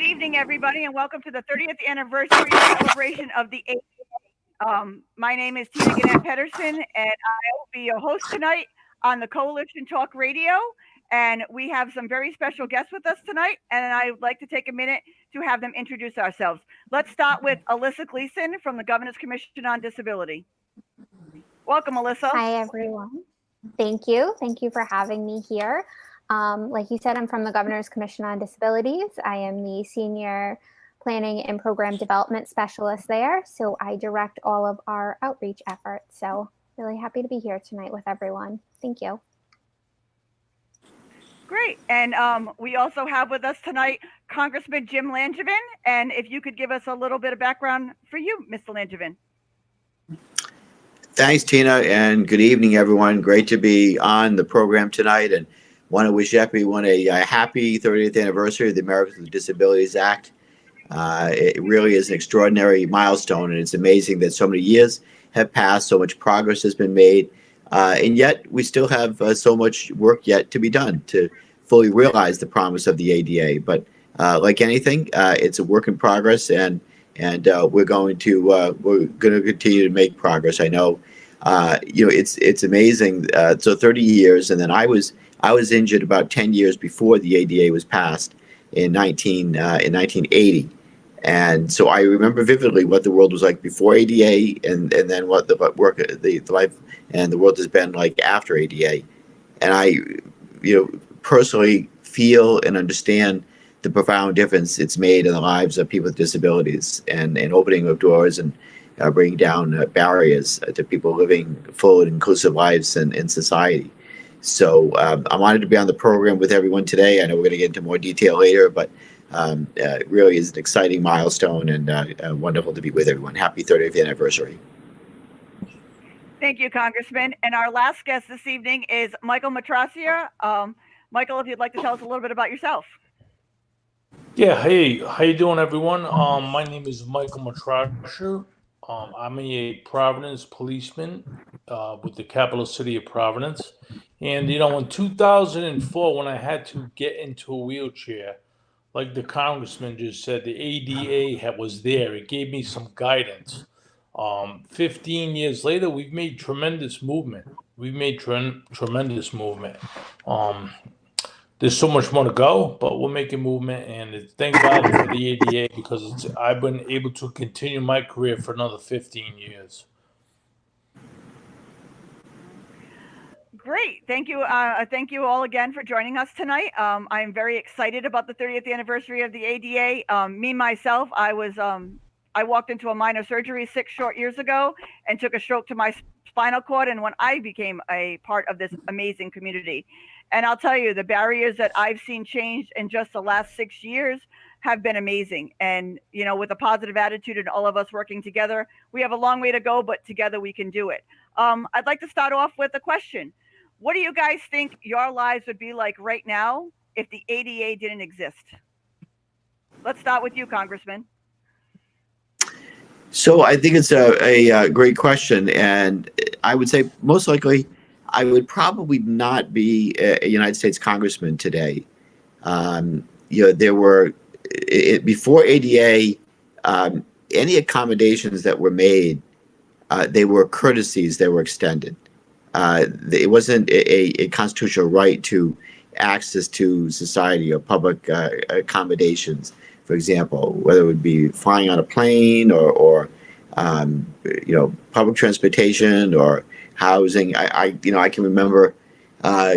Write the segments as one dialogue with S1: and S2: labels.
S1: Good evening, everybody, and welcome to the 30th anniversary celebration of the ADA. My name is Tina Gannett Pedersen, and I will be your host tonight on the Coalition Talk Radio. And we have some very special guests with us tonight, and I would like to take a minute to have them introduce ourselves. Let's start with Alyssa Gleason from the Governor's Commission on Disability. Welcome, Alyssa.
S2: Hi, everyone. Thank you. Thank you for having me here. Like you said, I'm from the Governor's Commission on Disabilities. I am the Senior Planning and Program Development Specialist there, so I direct all of our outreach efforts. So really happy to be here tonight with everyone. Thank you.
S1: Great. And we also have with us tonight Congressman Jim Langevin. And if you could give us a little bit of background for you, Mr. Langevin.
S3: Thanks, Tina, and good evening, everyone. Great to be on the program tonight, and want to wish everyone a happy 30th anniversary of the Americans with Disabilities Act. It really is an extraordinary milestone, and it's amazing that so many years have passed, so much progress has been made, and yet we still have so much work yet to be done to fully realize the promise of the ADA. But like anything, it's a work in progress, and we're going to continue to make progress. I know, it's amazing. So 30 years, and then I was injured about 10 years before the ADA was passed in 1980. And so I remember vividly what the world was like before ADA, and then what the life and the world has been like after ADA. And I, personally feel and understand the profound difference it's made in the lives of people with disabilities, and opening of doors and bringing down barriers to people living full and inclusive lives in society. So I'm honored to be on the program with everyone today. I know we're going to get into more detail later, but it really is an exciting milestone, and wonderful to be with everyone. Happy 30th anniversary.
S1: Thank you, Congressman. And our last guest this evening is Michael Matracia. Michael, if you'd like to tell us a little bit about yourself.
S4: Yeah, hey, how you doing, everyone? My name is Michael Matracia. I'm a Providence policeman with the capital city of Providence. And, in 2004, when I had to get into a wheelchair, like the congressman just said, the ADA was there. It gave me some guidance. 15 years later, we've made tremendous movement. Tremendous movement. There's so much more to go, but we're making movement, and thank God for the ADA, because I've been able to continue my career for another 15 years.
S1: Great. Thank you. Thank you all again for joining us tonight. I'm very excited about the 30th anniversary of the ADA. Me, myself, I walked into a minor surgery 6 short years ago and took a stroke to my spinal cord, and when I became a part of this amazing community. And I'll tell you, the barriers that I've seen change in just the last 6 years have been amazing. And, with a positive attitude and all of us working together, we have a long way to go, but together we can do it. I'd like to start off with a question. What do you guys think your lives would be like right now if the ADA didn't exist? Let's start with you, Congressman.
S3: So I think it's a great question, and I would say most likely I would probably not be a United States congressman today. There were, before ADA, any accommodations that were made, they were courtesies that were extended. It wasn't a constitutional right to access to society or public accommodations, for example, whether it would be flying on a plane or public transportation or housing. I can remember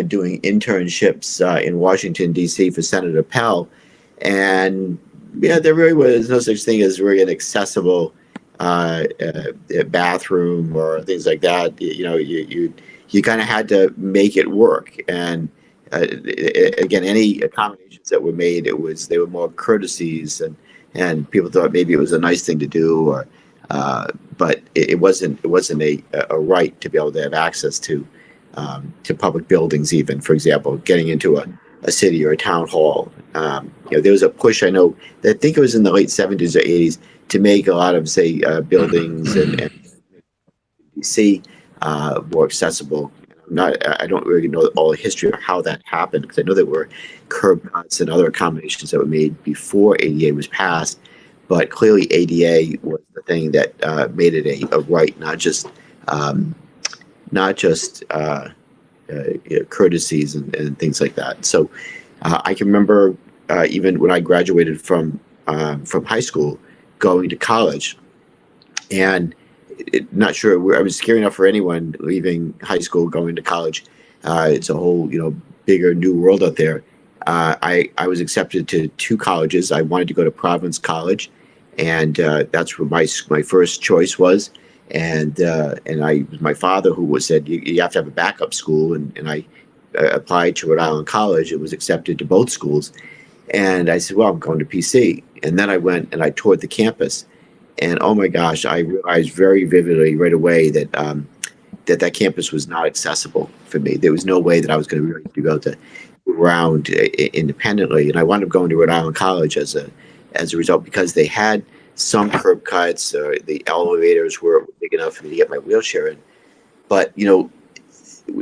S3: doing internships in Washington, D.C. for Senator Pell, and there really was no such thing as really an accessible bathroom or things like that. You kind of had to make it work, and again, any accommodations that were made, they were more courtesies, and people thought maybe it was a nice thing to do, or but it wasn't a right to be able to have access to public buildings. Even, for example, getting into a city or a town hall. There was a push, I think it was in the late 70s or 80s, to make a lot of, say, buildings and DC more accessible. I don't really know all the history of how that happened, because I know there were curb cuts and other accommodations that were made before ADA was passed, but clearly ADA was the thing that made it a right, not just courtesies and things like that. So I can remember even when I graduated from high school, going to college, and not sure I was scary enough for anyone leaving high school, going to college. It's a whole bigger new world out there. I was accepted to 2 colleges. I wanted to go to Providence College, and that's where my first choice was. And I was my father who said you have to have a backup school, and I applied to Rhode Island College. It was accepted to both schools, and I said, well, I'm going to PC. And then I went and I toured the campus, and oh my gosh, I realized very vividly right away that that campus was not accessible for me. There was no way that I was going to really be able to move around independently, and I wound up going to Rhode Island College as a result, because they had some curb cuts. The elevators were big enough for me to get my wheelchair in. But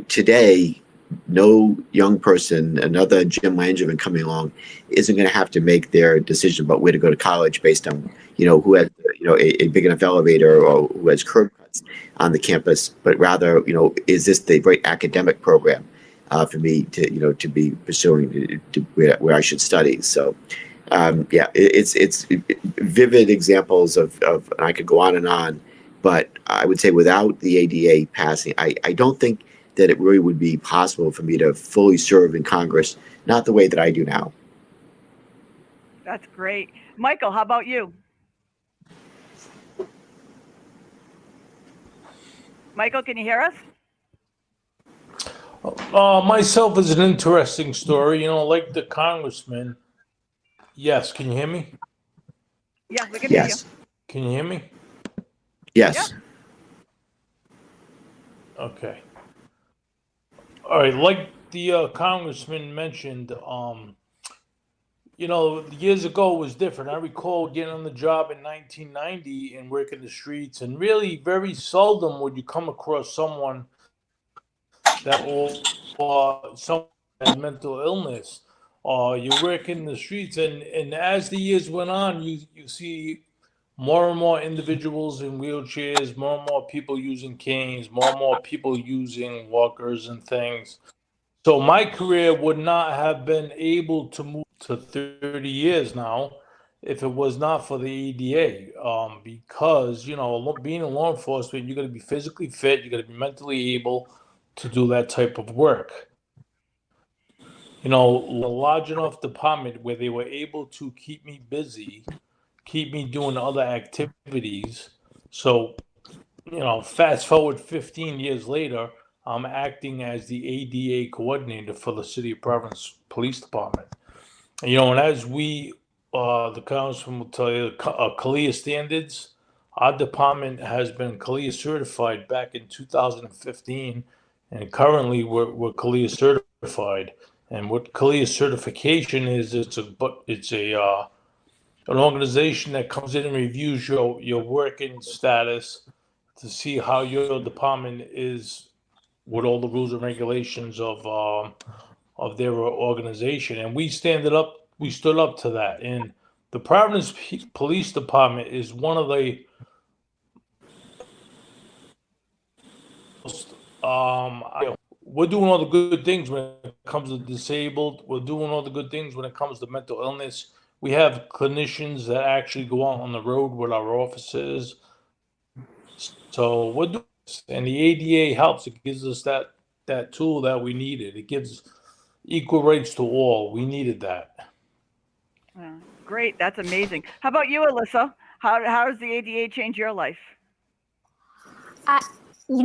S3: today, no young person, another Jim Langevin coming along, isn't going to have to make their decision about where to go to college based on who has a big enough elevator or who has curb cuts on the campus, but rather is this the right academic program for me to be pursuing where I should study. So it's vivid examples of, and I could go on and on, but I would say without the ADA passing, I don't think that it really would be possible for me to fully serve in Congress, not the way that I do now.
S1: That's great. Michael, how about you? Michael, can you hear us?
S4: Myself is an interesting story, like the congressman. Yes, can you hear me?
S1: Yes, we can hear you.
S4: Can you hear me?
S3: Yes.
S1: Yeah.
S4: Okay. All right, like the congressman mentioned, years ago was different. I recall getting on the job in 1990 and working the streets, and really very seldom would you come across someone that or someone had mental illness. You work in the streets, and as the years went on, you see more and more individuals in wheelchairs, more and more people using canes, more and more people using walkers and things. So my career would not have been able to move to 30 years now if it was not for the ADA. Because, being in law enforcement, you got to be physically fit, you got to be mentally able to do that type of work. A large enough department where they were able to keep me busy, keep me doing other activities. So, fast forward 15 years later, I'm acting as the ADA coordinator for the City of Providence Police Department. And as the Congressman will tell you, CALIA standards, our department has been CALIA certified back in 2015, and currently we're CALIA certified. And what CALIA certification is, it's an organization that comes in and reviews your working status to see how your department is with all the rules and regulations of their organization, and we stood up to that. And the Providence Police Department is one of the most, we're doing all the good things when it comes to disabled. We're doing all the good things when it comes to mental illness. We have clinicians that actually go out on the road with our officers. So we're doing this, and the ADA helps. It gives us that tool that we needed. It gives equal rights to all. We needed that.
S1: Great. That's amazing. How about you, Alyssa? How does the ADA change your life?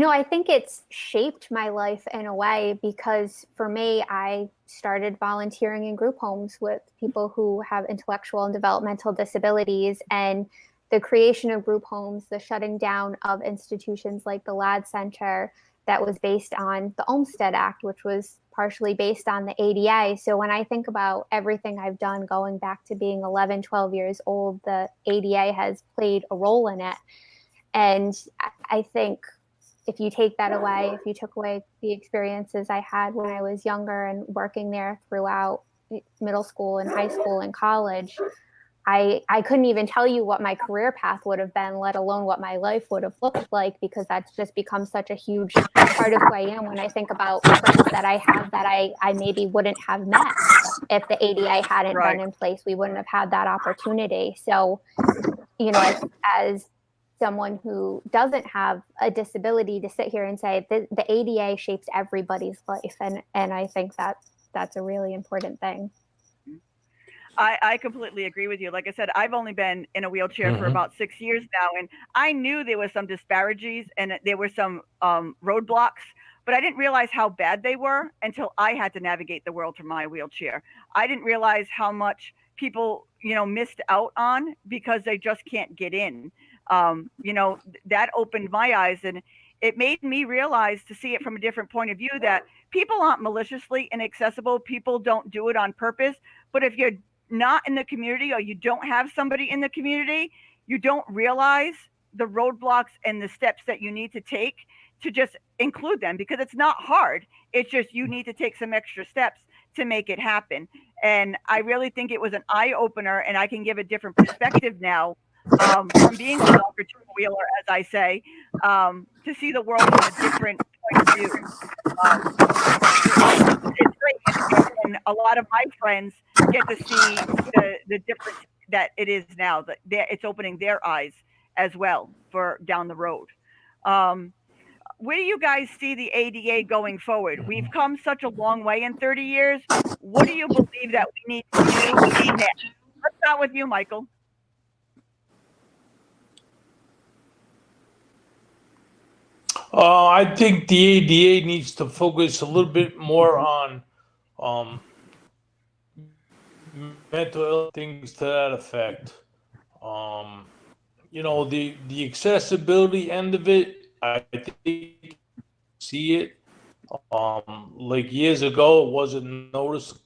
S2: I think it's shaped my life in a way, because for me, I started volunteering in group homes with people who have intellectual and developmental disabilities, and the creation of group homes, the shutting down of institutions like the LAD Center that was based on the Olmstead Act, which was partially based on the ADA. So when I think about everything I've done going back to being 11, 12 years old, the ADA has played a role in it. And I think if you take that away, if you took away the experiences I had when I was younger and working there throughout middle school and high school and college, I couldn't even tell you what my career path would have been, let alone what my life would have looked like, because that's just become such a huge part of who I am. When I think about friends that I have that I maybe wouldn't have met if the ADA hadn't been in place, we wouldn't have had that opportunity. So, you know, as someone who doesn't have a disability, to sit here and say the ADA shapes everybody's life, and I think that's a really important thing.
S1: I completely agree with you. Like I said, I've only been in a wheelchair for about 6 years now, and I knew there was some disparities and there were some roadblocks, but I didn't realize how bad they were until I had to navigate the world from my wheelchair. I didn't realize how much people, you know, missed out on because they just can't get in. You know, that opened my eyes, and it made me realize, to see it from a different point of view, that people aren't maliciously inaccessible. People don't do it on purpose. But if you're not in the community, or you don't have somebody in the community, you don't realize the roadblocks and the steps that you need to take to just include them, because it's not hard. It's just you need to take some extra steps to make it happen. And I really think it was an eye opener, and I can give a different perspective now, from being a walker to a wheeler, as I say, to see the world from a different point of view. It's great, and a lot of my friends get to see the difference that it is now, that it's opening their eyes as well for down the road. Where do you guys see the ADA going forward? We've come such a long way in 30 years. What do you believe that we need to do next? Let's start with you, Michael.
S4: I think the ADA needs to focus a little bit more on mental health, things to that effect. You know, the accessibility end of it, I think see it. Like years ago, it wasn't noticed.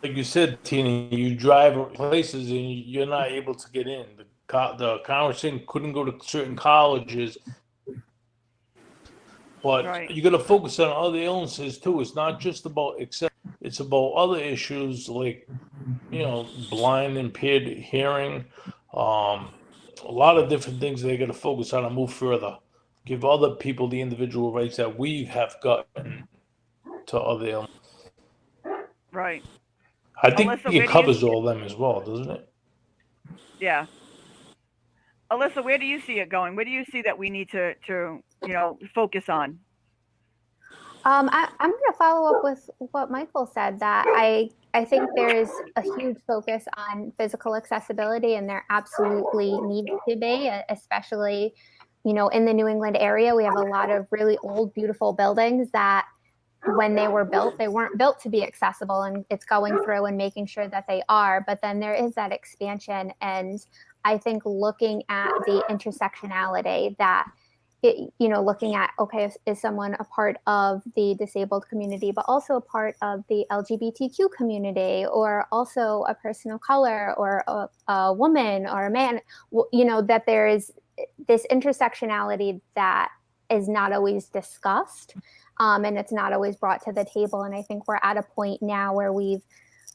S4: Like you said, Tina, you drive places and you're not able to get in. The Congressman couldn't go to certain colleges. But you got to focus on other illnesses too. It's not just about it's about other issues like, you know, blind, impaired hearing, a lot of different things they got to focus on and move further. Give other people the individual rights that we have gotten to other illnesses.
S1: Right.
S4: I think
S1: Alyssa,
S4: it covers all them as well, doesn't it?
S1: Yeah. Alyssa, where do you see it going? Where do you see that we need to you know, focus on?
S2: I'm going to follow up with what Michael said, that I think there's a huge focus on physical accessibility, and there absolutely needs to be, especially, you know, in the New England area. We have a lot of really old, beautiful buildings that when they were built, they weren't built to be accessible, and it's going through and making sure that they are. But then there is that expansion, and I think looking at the intersectionality, that you know, looking at, okay, is someone a part of the disabled community, but also a part of the LGBTQ community, or also a person of color, or a woman, or a man, you know, that there is this intersectionality that is not always discussed, and it's not always brought to the table. And I think we're at a point now where we've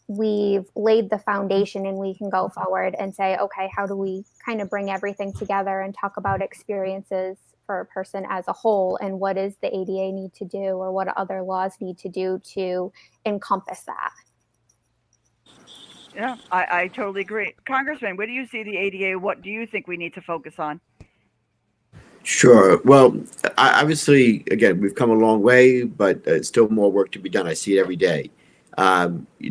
S2: laid the foundation, and we can go forward and say, okay, how do we kind of bring everything together and talk about experiences for a person as a whole, and what does the ADA need to do, or what other laws need to do to encompass that?
S1: Yeah, I totally agree. Congressman, where do you see the ADA? What do you think we need to focus on?
S3: Sure. Well, obviously, again, we've come a long way, but still more work to be done. I see it every day.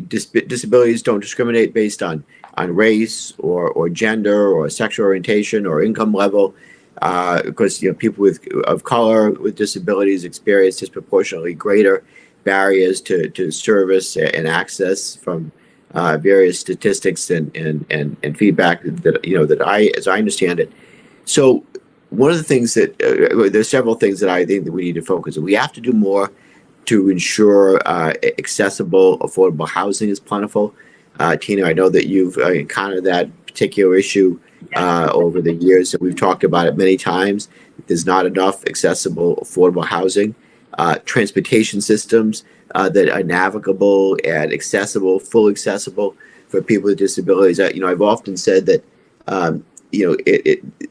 S3: Disabilities don't discriminate based on race or gender or sexual orientation or income level. Because, you know, people of color with disabilities experience disproportionately greater barriers to service and access from various statistics and feedback that, you know, that as I understand it. So one of the things that there's several things that I think that we need to focus on. We have to do more to ensure accessible, affordable housing is plentiful. Tina, I know that you've encountered that particular issue over the years, that we've talked about it many times. there's not enough accessible, affordable housing, transportation systems that are navigable and accessible, full accessible for people with disabilities. I've often said that,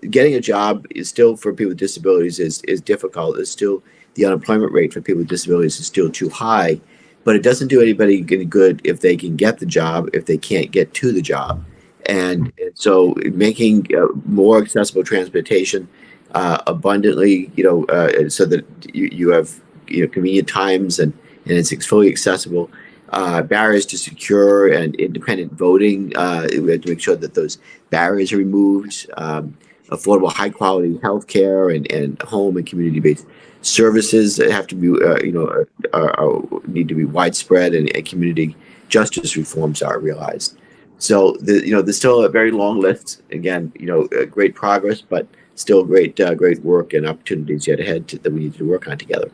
S3: getting a job is still for people with disabilities is difficult. It's still, the unemployment rate for people with disabilities is still too high, but it doesn't do anybody any good if they can get the job, if they can't get to the job. And so making more accessible transportation abundantly, so that you have convenient times and it's fully accessible. Barriers to secure and independent voting. We have to make sure that those barriers are removed. Affordable, high quality health care and home and community based services that have to be, need to be widespread, and community justice reforms are realized. So there's still a very long list. Again, great progress, but still great work and opportunities yet ahead that we need to work on together.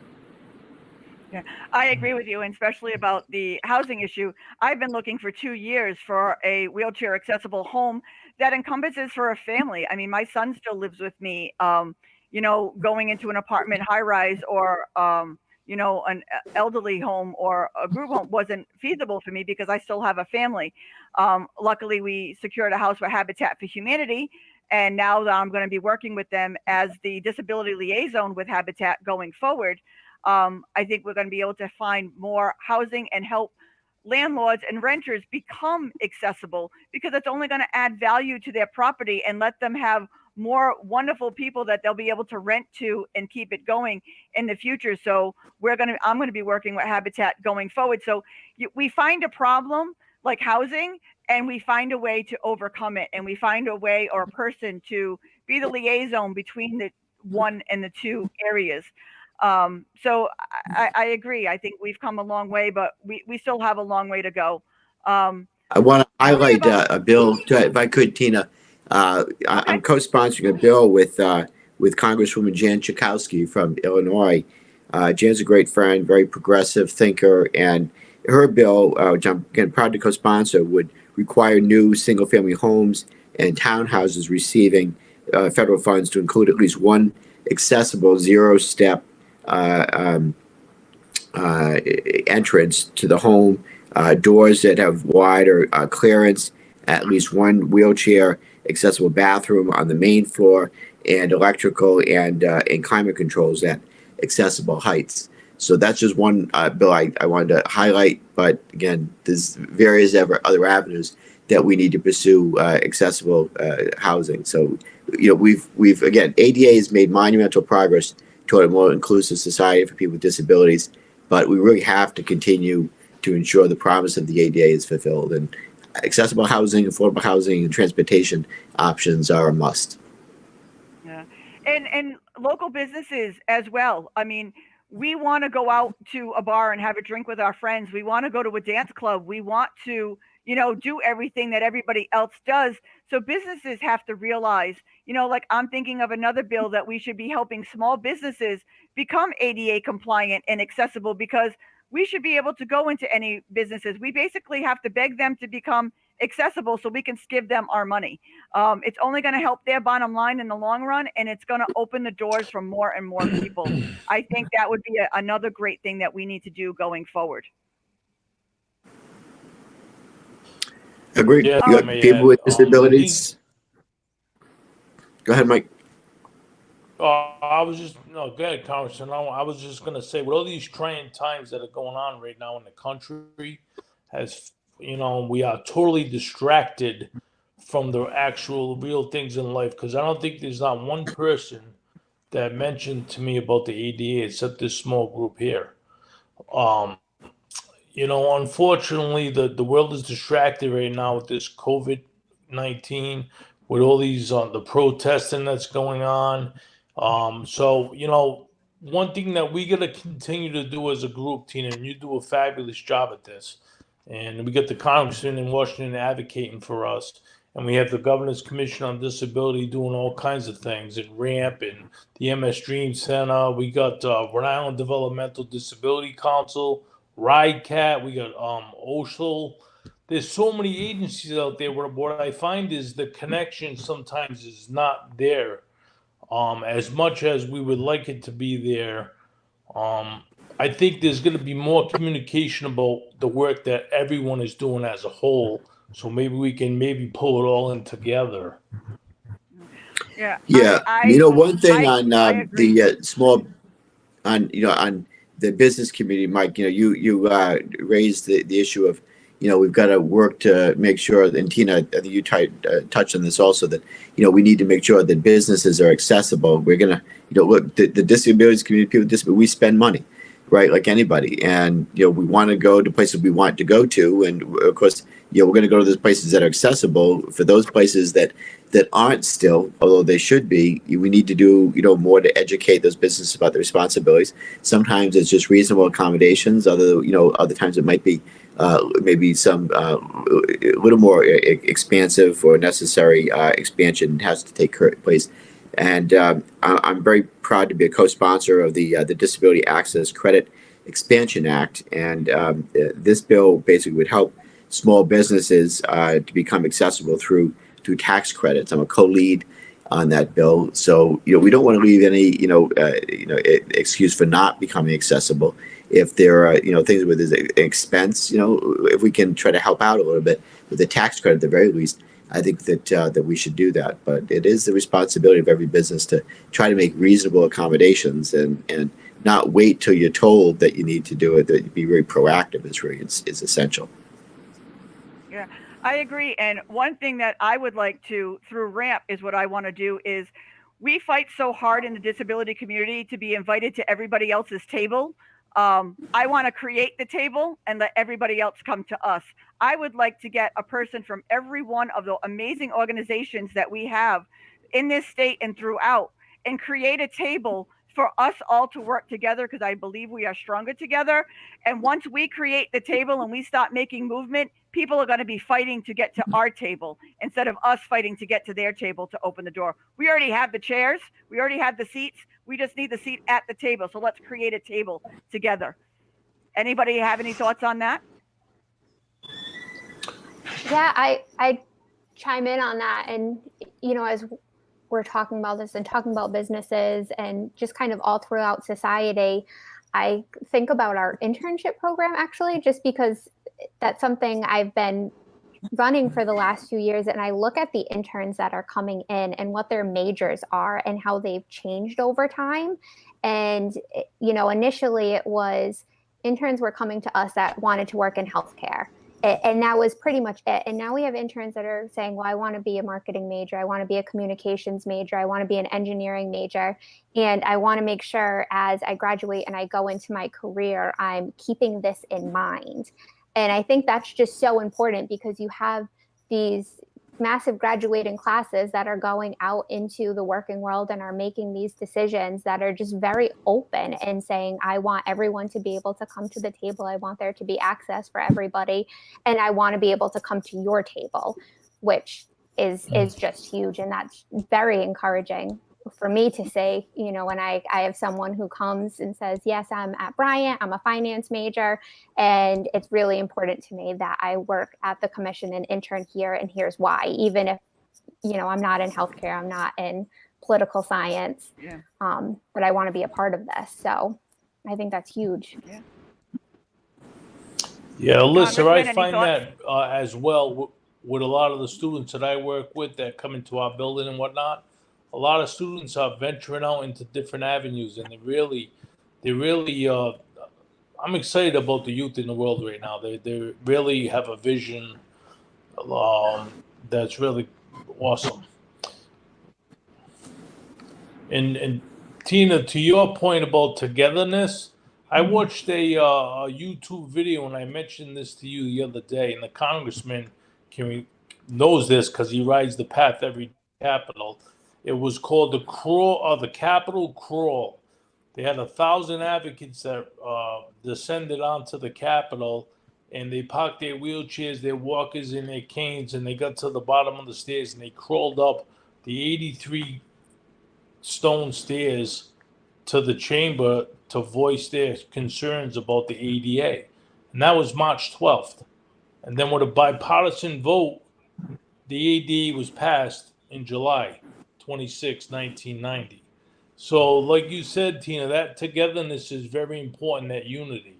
S1: Yeah, I agree with you, and especially about the housing issue. I've been looking for 2 years for a wheelchair accessible home that encompasses for a family. I mean, my son still lives with me. Going into an apartment high rise or an elderly home or a group home wasn't feasible for me because I still have a family. Luckily, we secured a house for Habitat for Humanity, and now that I'm going to be working with them as the disability liaison with Habitat going forward. I think we're going to be able to find more housing and help landlords and renters become accessible, because it's only going to add value to their property and let them have more wonderful people that they'll be able to rent to and keep it going in the future. So I'm going to be working with Habitat going forward. So we find a problem like housing and we find a way to overcome it, and we find a way or a person to be the liaison between the one and the two areas. So I agree. I think we've come a long way, but we still have a long way to go.
S3: I want to highlight a bill, if I could, Tina. I'm co-sponsoring a bill with Congresswoman Jan Schakowsky from Illinois. Jan's a great friend, very progressive thinker, and her bill, which I'm again proud to co-sponsor, would require new single-family homes and townhouses receiving federal funds to include at least one accessible zero-step entrance to the home, doors that have wider clearance, at least one wheelchair accessible bathroom on the main floor, and electrical and climate controls at accessible heights. So that's just one bill I wanted to highlight. But again, there's various other avenues that we need to pursue accessible housing. So we've again, ADA has made monumental progress toward a more inclusive society for people with disabilities, but we really have to continue to ensure the promise of the ADA is fulfilled, and accessible housing, affordable housing, and transportation options are a must.
S1: Yeah, and local businesses as well. I mean, we want to go out to a bar and have a drink with our friends. We want to go to a dance club. We want to, do everything that everybody else does. So businesses have to realize, like I'm thinking of another bill that we should be helping small businesses become ADA compliant and accessible, because we should be able to go into any businesses. We basically have to beg them to become accessible so we can give them our money. It's only going to help their bottom line in the long run, and it's going to open the doors for more and more people. I think that would be another great thing that we need to do going forward.
S3: Agreed.
S4: Yeah,
S3: You got people with disabilities. Go ahead, Mike.
S4: I was just no, go ahead, Congressman. I was just gonna say, with all these trying times that are going on right now in the country, we are totally distracted from the actual real things in life. Because I don't think there's not one person that mentioned to me about the ADA except this small group here. Unfortunately, the world is distracted right now with this COVID-19, with all these the protesting that's going on. So one thing that we got to continue to do as a group, Tina, and you do a fabulous job at this, and we get the congressman in Washington advocating for us, and we have the Governor's Commission on Disability doing all kinds of things, and RAMP and the MS Dream Center. We got Rhode Island Developmental Disability Council, RideCat. We got OSHL. There's so many agencies out there where what I find is the connection sometimes is not there. As much as we would like it to be there, I think there's going to be more communication about the work that everyone is doing as a whole. So maybe we can pull it all in together.
S1: Yeah.
S3: Yeah, one thing on
S1: I agree.
S3: the small, on the business community, Mike. You raised the issue of, we've got to work to make sure. And Tina, I think you touched on this also, that we need to make sure that businesses are accessible. We're gonna, look, the disabilities community, people with disabilities, we spend money, right, like anybody, and we want to go to places we want to go to, and of course, we're going to go to those places that are accessible. For those places that aren't still, although they should be, we need to do more to educate those businesses about their responsibilities. Sometimes it's just reasonable accommodations. Other times it might be maybe some a little more expansive or necessary expansion has to take place. And I'm very proud to be a co-sponsor of the Disability Access Credit Expansion Act, and this bill basically would help small businesses to become accessible through tax credits. I'm a co-lead on that bill, so we don't want to leave any excuse for not becoming accessible. If there are things with expense, if we can try to help out a little bit with the tax credit at the very least, I think that we should do that. But it is the responsibility of every business to try to make reasonable accommodations and not wait till you're told that you need to do it. That be very proactive is essential.
S1: Yeah, I agree. And one thing that I would like to, through RAMP, is what I want to do is, we fight so hard in the disability community to be invited to everybody else's table. I want to create the table and let everybody else come to us. I would like to get a person from every one of the amazing organizations that we have in this state and throughout, and create a table for us all to work together, because I believe we are stronger together. And once we create the table and we start making movement, people are going to be fighting to get to our table instead of us fighting to get to their table to open the door. We already have the chairs. We already have the seats. We just need the seat at the table. So let's create a table together. Anybody have any thoughts on that?
S2: Yeah, I chime in on that. And, as we're talking about this and talking about businesses and just kind of all throughout society, I think about our internship program, actually, just because that's something I've been running for the last few years. And I look at the interns that are coming in and what their majors are and how they've changed over time. And, initially it was interns were coming to us that wanted to work in healthcare. And that was pretty much it. And now we have interns that are saying, well, I want to be a marketing major. I want to be a communications major. I want to be an engineering major. And I want to make sure as I graduate and I go into my career, I'm keeping this in mind. And I think that's just so important, because you have these massive graduating classes that are going out into the working world and are making these decisions that are just very open and saying, I want everyone to be able to come to the table. I want there to be access for everybody. And I want to be able to come to your table, which is just huge. And that's very encouraging for me to say, when I have someone who comes and says, yes, I'm at Bryant, I'm a finance major, and it's really important to me that I work at the commission and intern here, and here's why, even if, I'm not in healthcare, I'm not in political science, but I want to be a part of this. So I think that's huge.
S4: Yeah, Alyssa, I find
S1: thoughts?
S4: that as well with a lot of the students that I work with that come into our building and whatnot. A lot of students are venturing out into different avenues, and they really, I'm excited about the youth in the world right now. They really have a vision that's really awesome. And Tina, to your point about togetherness, I watched a YouTube video, and I mentioned this to you the other day, and the congressman knows this because he rides the path every Capitol. It was called the Capitol Crawl. They had 1,000 advocates that descended onto the Capitol, and they parked their wheelchairs, their walkers, and their canes, and they got to the bottom of the stairs, and they crawled up the 83 stone stairs to the chamber to voice their concerns about the ADA. And that was March 12th. And then with a bipartisan vote, the ADA was passed in July 26, 1990. So, like you said, Tina, that togetherness is very important, that unity.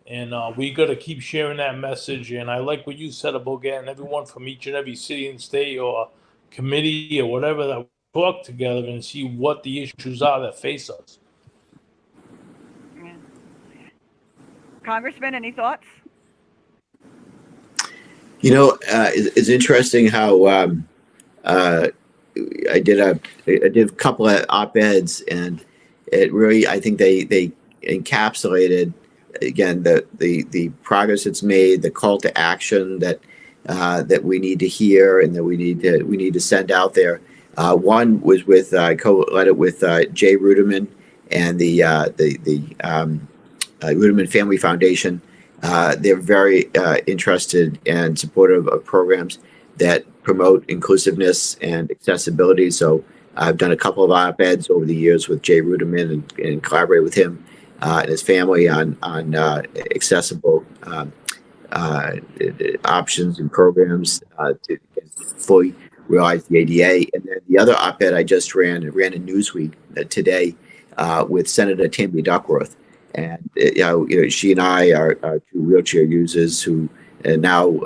S4: And we got to keep sharing that message. And I like what you said about getting everyone from each and every city and state or committee or whatever that talk together and see what the issues are that face us.
S1: Yeah. Congressman, any thoughts?
S3: It's interesting how I did a couple of op-eds, and it really, I think they encapsulated again the progress that's made, the call to action that we need to hear and that we need to send out there. One was with co-led it with Jay Ruderman and the Ruderman Family Foundation. They're very interested and supportive of programs that promote inclusiveness and accessibility. So I've done a couple of op-eds over the years with Jay Ruderman and collaborated with him and his family on accessible options and programs to fully realize the ADA. And then the other op-ed I just ran in Newsweek today with Senator Tammy Duckworth. And she and I are two wheelchair users who now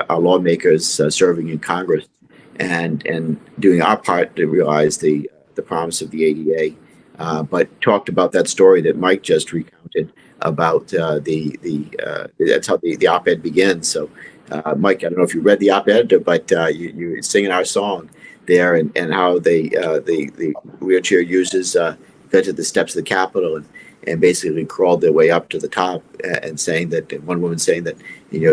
S3: are lawmakers serving in Congress and doing our part to realize the promise of the ADA. But talked about that story that Mike just recounted about that's how the op-ed begins. So, Mike, I don't know if you read the op-ed, but you were singing our song there, and how the wheelchair users got to the steps of the Capitol and basically crawled their way up to the top, and saying that, one woman saying that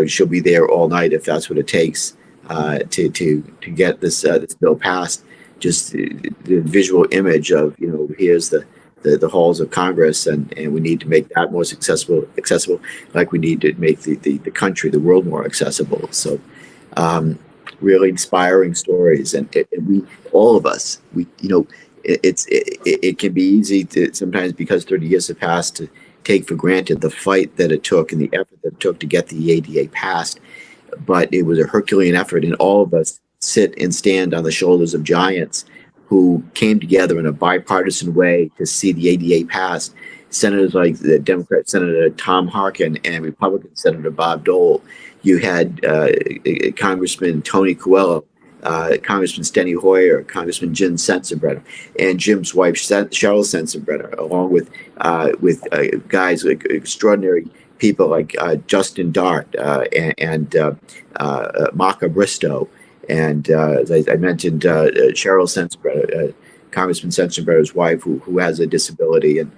S3: she'll be there all night if that's what it takes to get this bill passed. Just the visual image of here's the halls of Congress, and we need to make that more accessible, like we need to make the country, the world more accessible. So really inspiring stories, and we, all of us, it can be easy to sometimes, because 30 years have passed, to take for granted the fight that it took and the effort that it took to get the ADA passed. But it was a Herculean effort, and all of us sit and stand on the shoulders of giants who came together in a bipartisan way to see the ADA passed. Senators like the Democrat Senator Tom Harkin and Republican Senator Bob Dole. You had Congressman Tony Coelho, Congressman Steny Hoyer, Congressman Jim Sensenbrenner, and Jim's wife Cheryl Sensenbrenner, along with guys like extraordinary people like Justin Dart and Maka Bristow, and as I mentioned, Cheryl Sensenbrenner, Congressman Sensenbrenner's wife, who has a disability, and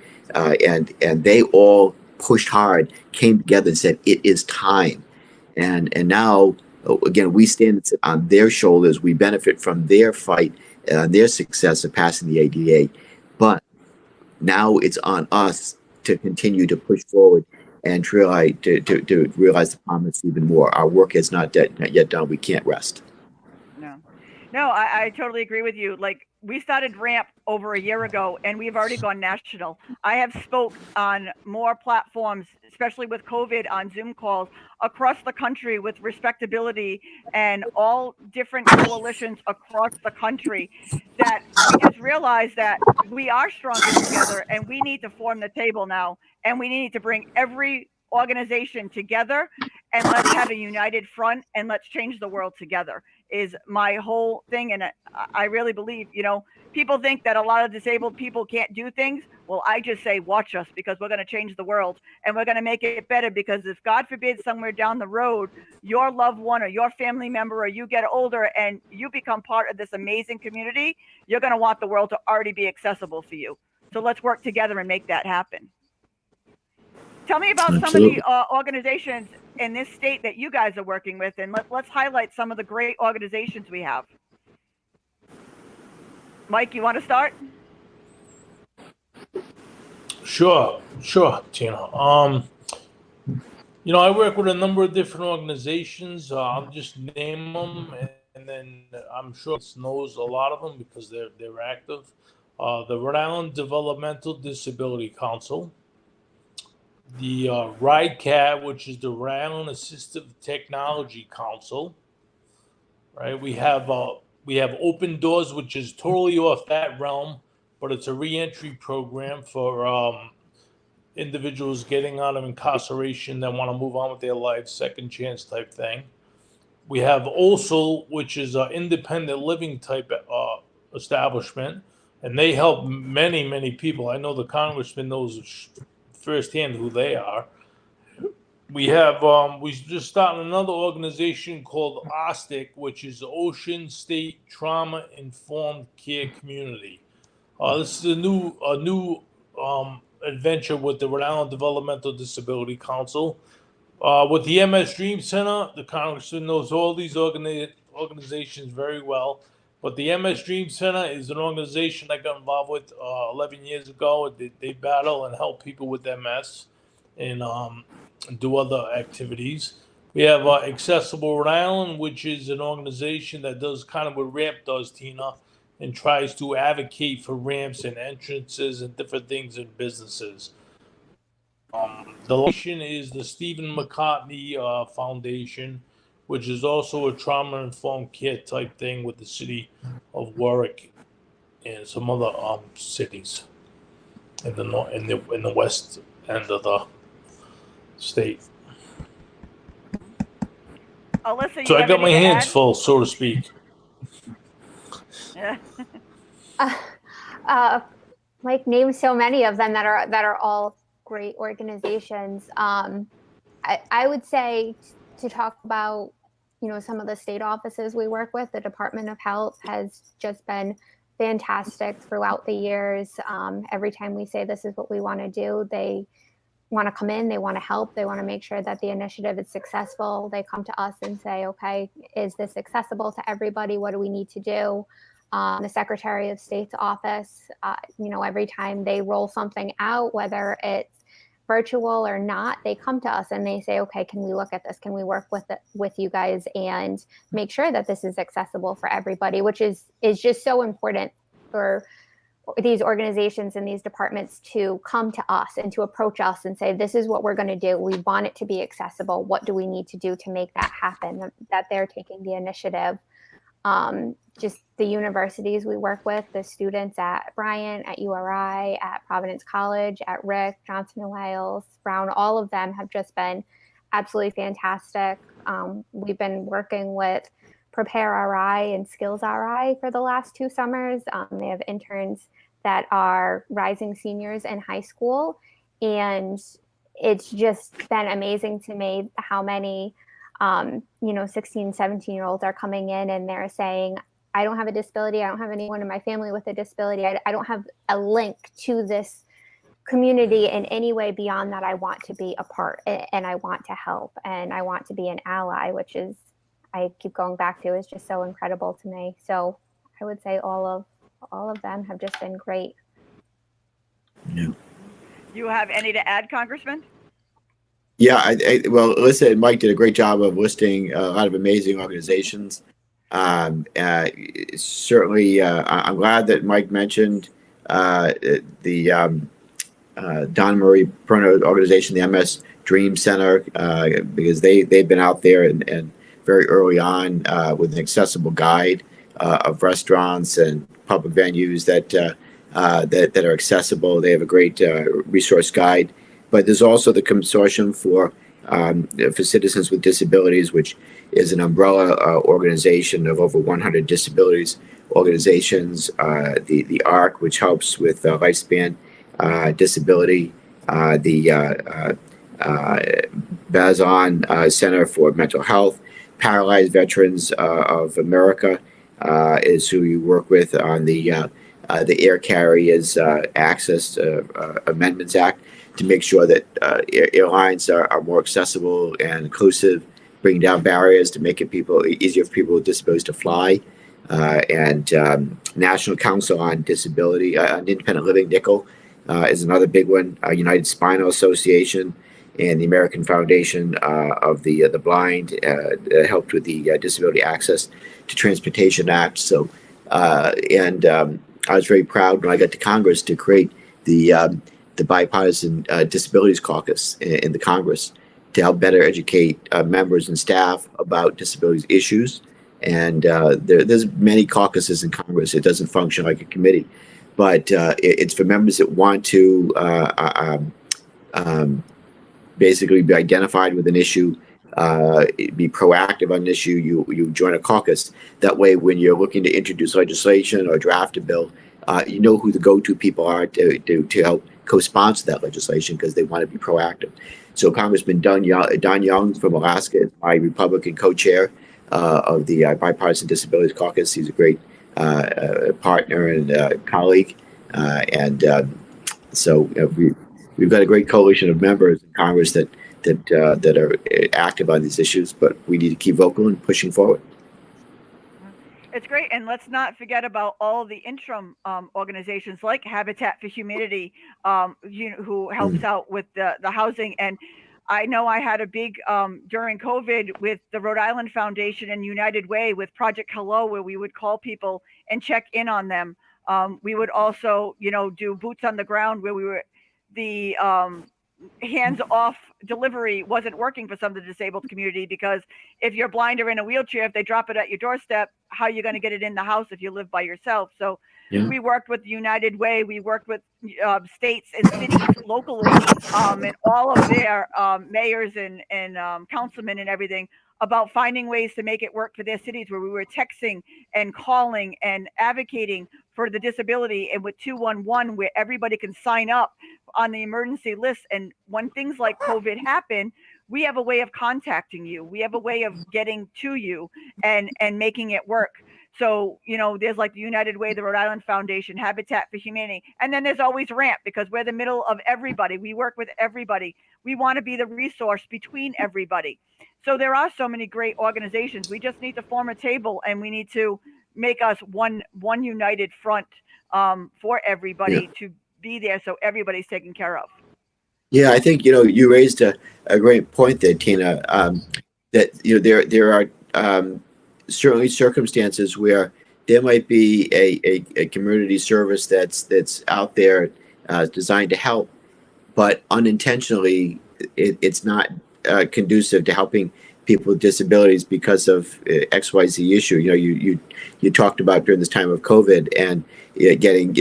S3: they all pushed hard, came together and said it is time, and now. Again, we stand on their shoulders. We benefit from their fight, their success of passing the ADA. But now it's on us to continue to push forward and try to realize the promise even more. Our work is not yet done. We can't rest.
S1: No, I totally agree with you. Like, we started RAMP over a year ago, and we've already gone national. I have spoke on more platforms, especially with COVID, on Zoom calls across the country with respectability and all different coalitions across the country, that we just realized that we are stronger together, and we need to form the table now, and we need to bring every organization together, and let's have a united front, and let's change the world together, is my whole thing. And I really believe, people think that a lot of disabled people can't do things. Well, I just say, watch us, because we're going to change the world, and we're going to make it better. Because if, God forbid, somewhere down the road, your loved one or your family member, or you get older and you become part of this amazing community, you're going to want the world to already be accessible for you. So let's work together and make that happen. Tell me about
S3: Absolutely.
S1: some of the organizations in this state that you guys are working with, and let's highlight some of the great organizations we have. Mike, you want to start?
S4: Sure, Tina. I work with a number of different organizations. I'll just name them, and then I'm sure it knows a lot of them because they're active. The Rhode Island Developmental Disability Council, the RIDECAT, which is the Rhode Island Assistive Technology Council, right? We have We have Open Doors, which is totally off that realm, but it's a reentry program for individuals getting out of incarceration that want to move on with their life, second chance type thing. We have also, which is an independent living type establishment, and they help many, many people. I know the congressman knows firsthand who they are. We have we just started another organization called OSTIC, which is Ocean State Trauma Informed Care Community. This is a new adventure with the Rhode Island Developmental Disability Council. With the MS Dream Center, the congressman knows all these organizations very well. But the MS Dream Center is an organization I got involved with 11 years ago. They battle and help people with MS and do other activities. We have Accessible Rhode Island, which is an organization that does kind of what RAMP does, Tina, and tries to advocate for ramps and entrances and different things in businesses. The location is the Stephen McCartney Foundation, which is also a trauma-informed care type thing with the city of Warwick and some other cities in the west end of the state.
S1: Alyssa,
S4: So I got my hands full, so to speak.
S1: Yeah.
S2: Mike named so many of them that are all great organizations. I would say to talk about, some of the state offices we work with, the Department of Health has just been fantastic throughout the years. Every time we say this is what we want to do, they want to come in, they want to help, they want to make sure that the initiative is successful. They come to us and say, okay, is this accessible to everybody? What do we need to do? The Secretary of State's office, every time they roll something out, whether it's virtual or not, they come to us and they say, okay, can we look at this? Can we work with you guys and make sure that this is accessible for everybody, which is just so important for these organizations and these departments to come to us and to approach us and say, this is what we're going to do. We want it to be accessible. What do we need to do to make that happen? That they're taking the initiative. Just the universities we work with, the students at Bryant, at URI, at Providence College, at Rick, Johnson & Wales, Brown, all of them have just been absolutely fantastic. We've been working with Prepare RI and Skills RI for the last 2 summers. They have interns that are rising seniors in high school. And it's just been amazing to me how many 16, 17-year-olds are coming in and they're saying, I don't have a disability. I don't have anyone in my family with a disability. I don't have a link to this community in any way beyond that. I want to be a part and I want to help and I want to be an ally, which is, I keep going back to, is just so incredible to me. So I would say all of them have just been great.
S3: Yeah.
S1: You have any to add, Congressman?
S3: Yeah, well, Alyssa and Mike did a great job of listing a lot of amazing organizations. Certainly, I'm glad that Mike mentioned the Don Murray Perno organization, the MS Dream Center, because they've been out there and very early on with an accessible guide of restaurants and public venues that are accessible. They have a great resource guide. But there's also the Consortium for Citizens with Disabilities, which is an umbrella organization of over 100 disabilities organizations. The ARC, which helps with lifespan disability. The Bazan Center for Mental Health. Paralyzed Veterans of America is who you work with on the Air Carriers Access Amendments Act, to make sure that airlines are more accessible and inclusive, bring down barriers to make it easier for people with disabilities to fly. And National Council on Disability, on Independent Living, NICL, is another big one. United Spinal Association and the American Foundation of the Blind helped with the Disability Access to Transportation Act. So, I was very proud when I got to Congress to create the Bipartisan Disabilities Caucus in the Congress to help better educate members and staff about disabilities issues And there's many caucuses in Congress. It doesn't function like a committee, but it's for members that want to basically be identified with an issue, be proactive on an issue. You join a caucus. That way, when you're looking to introduce legislation or draft a bill, you know who the go-to people are to help co-sponsor that legislation because they want to be proactive. So Congressman Don Young from Alaska is my Republican co-chair of the Bipartisan Disabilities Caucus. He's a great partner and colleague, so we've got a great coalition of members in Congress that are active on these issues. But we need to keep vocal and pushing forward.
S1: It's great, and let's not forget about all the interim organizations like Habitat for Humanity, who helps out with the housing. And I know I had a big during COVID with the Rhode Island Foundation and United Way with Project Hello, where we would call people and check in on them. We would also, do boots on the ground where we were the hands-off delivery wasn't working for some of the disabled community, because if you're blind or in a wheelchair, if they drop it at your doorstep, how are you going to get it in the house if you live by yourself? So we worked with United Way, we worked with states and cities locally, and all of their mayors and councilmen and everything about finding ways to make it work for their cities, where we were texting and calling and advocating for the disability, and with 211, where everybody can sign up on the emergency list. And when things like COVID happen, we have a way of contacting you. We have a way of getting to you and making it work. So, there's like the United Way, the Rhode Island Foundation, Habitat for Humanity. And then there's always RAMP, because we're the middle of everybody. We work with everybody. We want to be the resource between everybody. So there are so many great organizations. We just need to form a table, and we need to make us one united front for everybody to be there, so everybody's taken care of.
S3: Yeah, I think you raised a great point there, Tina. That there are certainly circumstances where there might be a community service that's out there designed to help, but unintentionally it's not conducive to helping people with disabilities because of XYZ issue. You talked about during this time of COVID and getting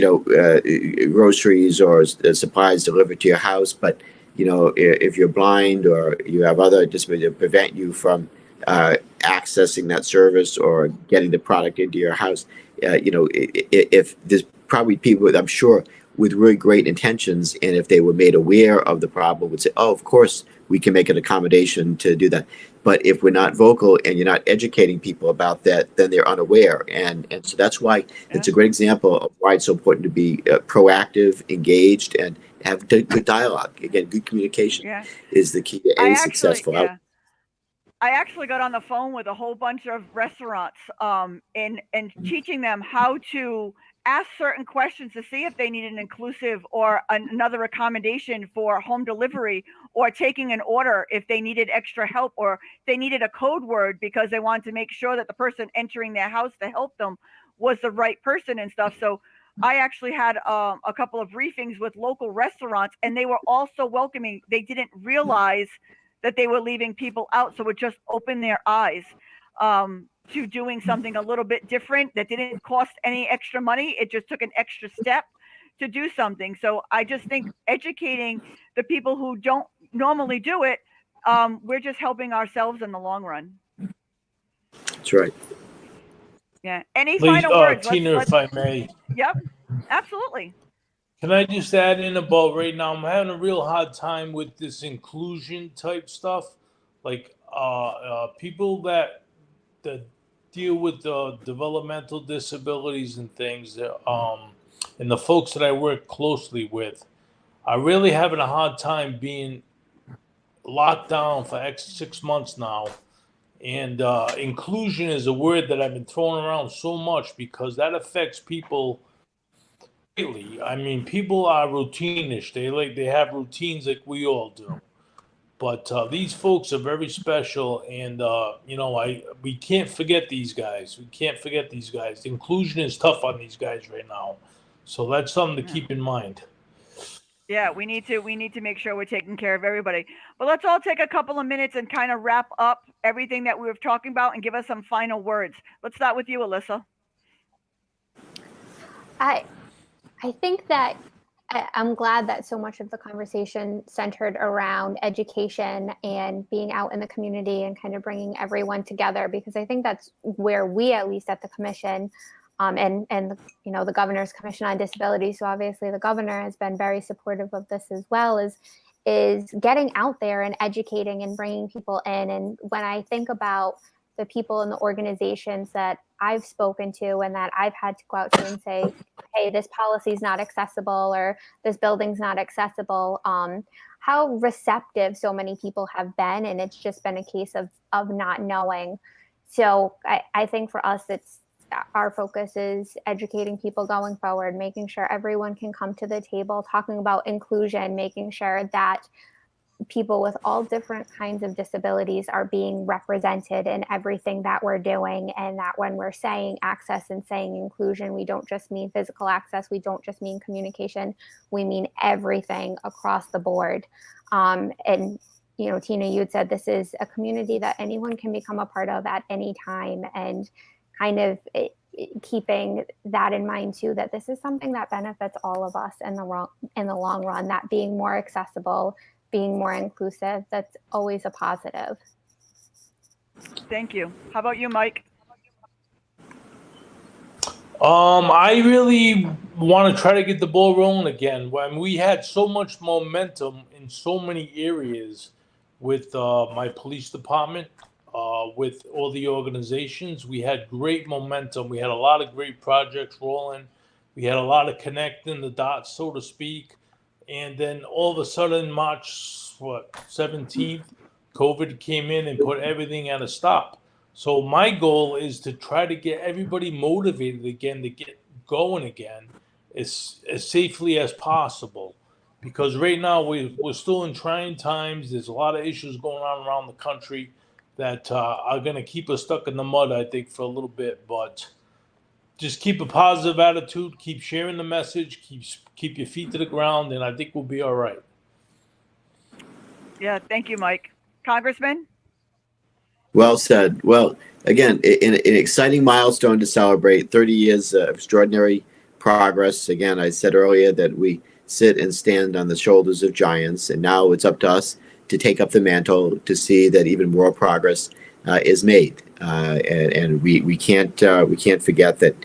S3: groceries or supplies delivered to your house, but if you're blind or you have other disabilities that prevent you from accessing that service or getting the product into your house, if there's probably people, I'm sure, with really great intentions, and if they were made aware of the problem, would say, oh, of course we can make an accommodation to do that. But if we're not vocal and you're not educating people about that, then they're unaware. And so that's why it's a great example of why it's so important to be proactive, engaged, and have good dialogue. Again, good communication is the key to any successful outcome.
S1: I actually got on the phone with a whole bunch of restaurants and teaching them how to ask certain questions to see if they need an inclusive or another accommodation for home delivery, or taking an order if they needed extra help, or they needed a code word because they wanted to make sure that the person entering their house to help them was the right person and stuff. So I actually had a couple of briefings with local restaurants, and they were all so welcoming. They didn't realize that they were leaving people out, so it just opened their eyes to doing something a little bit different that didn't cost any extra money. It just took an extra step to do something. So I just think educating the people who don't normally do it, we're just helping ourselves in the long run.
S3: That's right.
S1: Yeah. Any final words?
S4: Tina, if I may.
S1: Yep, absolutely.
S4: Can I just add in about right now? I'm having a real hard time with this inclusion type stuff, like people that deal with developmental disabilities and things, and the folks that I work closely with are really having a hard time being locked down for 6 months now. And inclusion is a word that I've been throwing around so much because that affects people greatly. I mean, people are routinish. They have routines like we all do. But these folks are very special, and we can't forget these guys. We can't forget these guys. Inclusion is tough on these guys right now, so that's something to keep in mind.
S1: Yeah, we need to make sure we're taking care of everybody. But let's all take a couple of minutes and kind of wrap up everything that we were talking about and give us some final words. Let's start with you, Alyssa.
S2: I think that I'm glad that so much of the conversation centered around education and being out in the community and kind of bringing everyone together, because I think that's where we, at least at the commission, and the Governor's Commission on Disabilities, so obviously the governor has been very supportive of this as well, is getting out there and educating and bringing people in. And when I think about the people in the organizations that I've spoken to and that I've had to go out to and say, hey, this policy is not accessible or this building's not accessible, how receptive so many people have been. And it's just been a case of not knowing. So I think for us, our focus is educating people going forward, making sure everyone can come to the table, talking about inclusion, making sure that people with all different kinds of disabilities are being represented in everything that we're doing. And that when we're saying access and saying inclusion, we don't just mean physical access, we don't just mean communication, we mean everything across the board. And Tina, you'd said this is a community that anyone can become a part of at any time, and kind of keeping that in mind too, that this is something that benefits all of us in the long run, that being more accessible, being more inclusive, that's always a positive.
S1: Thank you. How about you, Mike?
S4: I really want to try to get the ball rolling again. When we had so much momentum in so many areas with my police department, with all the organizations, we had great momentum. We had a lot of great projects rolling. We had a lot of connecting the dots, so to speak. And then all of a sudden, March 17th, COVID came in and put everything at a stop. So my goal is to try to get everybody motivated again, to get going again as safely as possible. Because right now we're still in trying times. There's a lot of issues going on around the country that are going to keep us stuck in the mud, I think, for a little bit. But just keep a positive attitude, keep sharing the message, keep your feet to the ground, and I think we'll be all right.
S1: Yeah, thank you, Mike. Congressman?
S3: Well said. Well, again, an exciting milestone to celebrate, 30 years of extraordinary progress. Again, I said earlier that we sit and stand on the shoulders of giants, and now it's up to us to take up the mantle to see that even more progress is made. And we can't forget that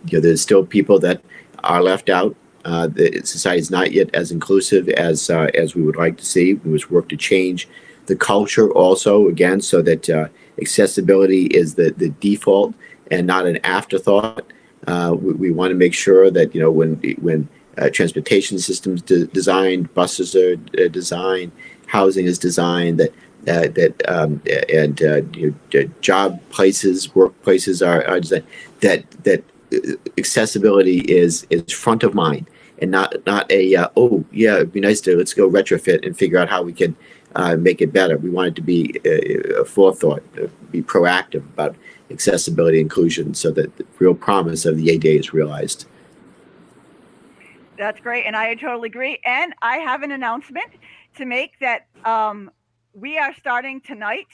S3: there's still people that are left out. The society is not yet as inclusive as we would like to see. We must work to change the culture also, again, so that accessibility is the default and not an afterthought. We want to make sure that when transportation systems designed, buses are designed, housing is designed, job places, workplaces are designed, that accessibility is front of mind, and not it'd be nice to let's go retrofit and figure out how we can make it better. We want it to be a forethought, be proactive about accessibility inclusion, so that the real promise of the ADA is realized.
S1: That's great, and I totally agree. And I have an announcement to make that we are starting tonight.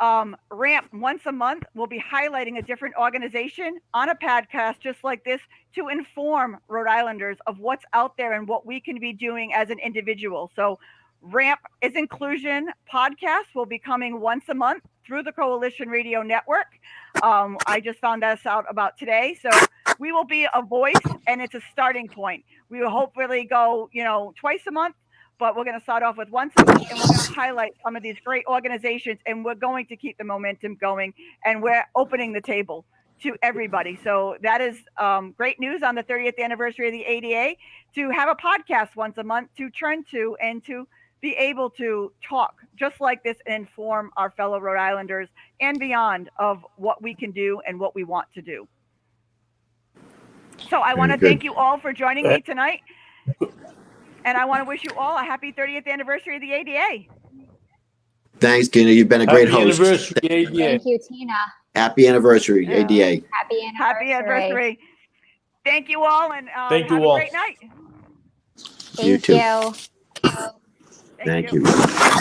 S1: RAMP once a month will be highlighting a different organization on a podcast just like this to inform Rhode Islanders of what's out there and what we can be doing as an individual. So RAMP is Inclusion podcast will be coming once a month through the Coalition Radio Network. I just found this out about today. So we will be a voice, and it's a starting point. We will hopefully go, twice a month, but we're going to start off with once a month, and we're going to highlight some of these great organizations, and we're going to keep the momentum going, and we're opening the table to everybody. So that is great news on the 30th anniversary of the ADA, to have a podcast once a month to turn to and to be able to talk just like this and inform our fellow Rhode Islanders and beyond of what we can do and what we want to do. So I want to thank you all for joining me tonight. And I want to wish you all a happy 30th anniversary of the ADA.
S3: Thanks, Tina. You've been a great host.
S4: Anniversary, ADA.
S2: Thank you, Tina.
S3: Happy anniversary, ADA.
S2: Happy anniversary.
S1: Happy anniversary. Thank you all, and
S4: Thank you
S1: have
S4: all.
S1: a great night.
S3: You
S2: Thank
S3: too.
S2: you.
S3: Thank you.